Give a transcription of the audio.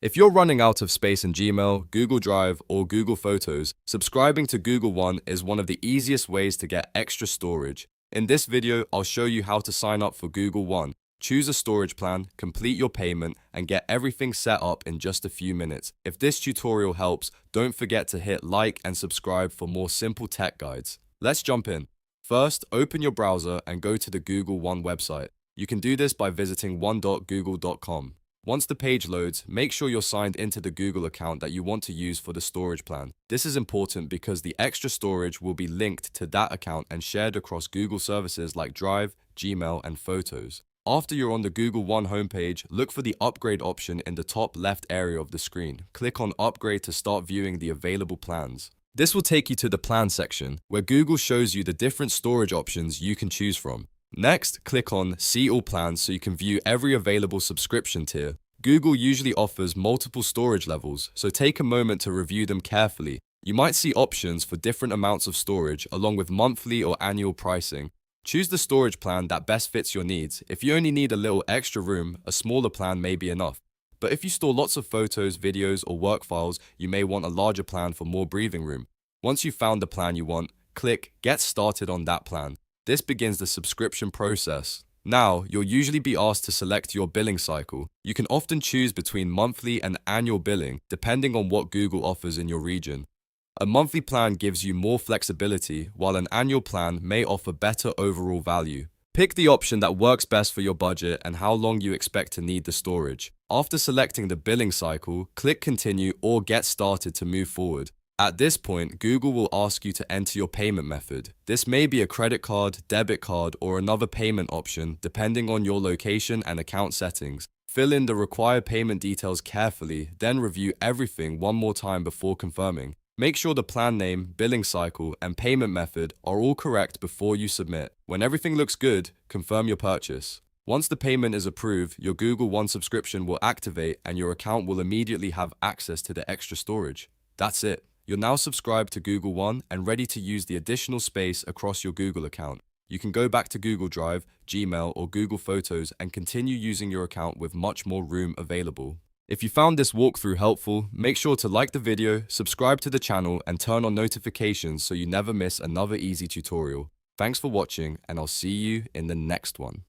If you're running out of space in Gmail, Google Drive, or Google Photos, subscribing to Google One is one of the easiest ways to get extra storage. In this video, I'll show you how to sign up for Google One. Choose a storage plan, complete your payment, and get everything set up in just a few minutes. If this tutorial helps, don't forget to hit like and subscribe for more simple tech guides. Let's jump in. First, open your browser and go to the Google One website. You can do this by visiting one.google.com. Once the page loads, make sure you're signed into the Google account that you want to use for the storage plan. This is important because the extra storage will be linked to that account and shared across Google services like Drive, Gmail, and Photos. After you're on the Google One homepage, look for the upgrade option in the top left area of the screen. Click on Upgrade to start viewing the available plans. This will take you to the plan section, where Google shows you the different storage options you can choose from. Next, click on See All Plans so you can view every available subscription tier. Google usually offers multiple storage levels, so take a moment to review them carefully. You might see options for different amounts of storage along with monthly or annual pricing. Choose the storage plan that best fits your needs. If you only need a little extra room, a smaller plan may be enough. But if you store lots of photos, videos, or work files, you may want a larger plan for more breathing room. Once you've found the plan you want, click Get Started on that plan. This begins the subscription process. Now, you'll usually be asked to select your billing cycle. You can often choose between monthly and annual billing, depending on what Google offers in your region. A monthly plan gives you more flexibility, while an annual plan may offer better overall value. Pick the option that works best for your budget and how long you expect to need the storage. After selecting the billing cycle, click Continue or Get Started to move forward. At this point, Google will ask you to enter your payment method. This may be a credit card, debit card, or another payment option, depending on your location and account settings. Fill in the required payment details carefully, then review everything one more time before confirming. Make sure the plan name, billing cycle, and payment method are all correct before you submit. When everything looks good, confirm your purchase. Once the payment is approved, your Google One subscription will activate and your account will immediately have access to the extra storage. That's it. You're now subscribed to Google One and ready to use the additional space across your Google account. You can go back to Google Drive, Gmail, or Google Photos and continue using your account with much more room available. If you found this walkthrough helpful, make sure to like the video, subscribe to the channel, and turn on notifications so you never miss another easy tutorial. Thanks for watching, and I'll see you in the next one.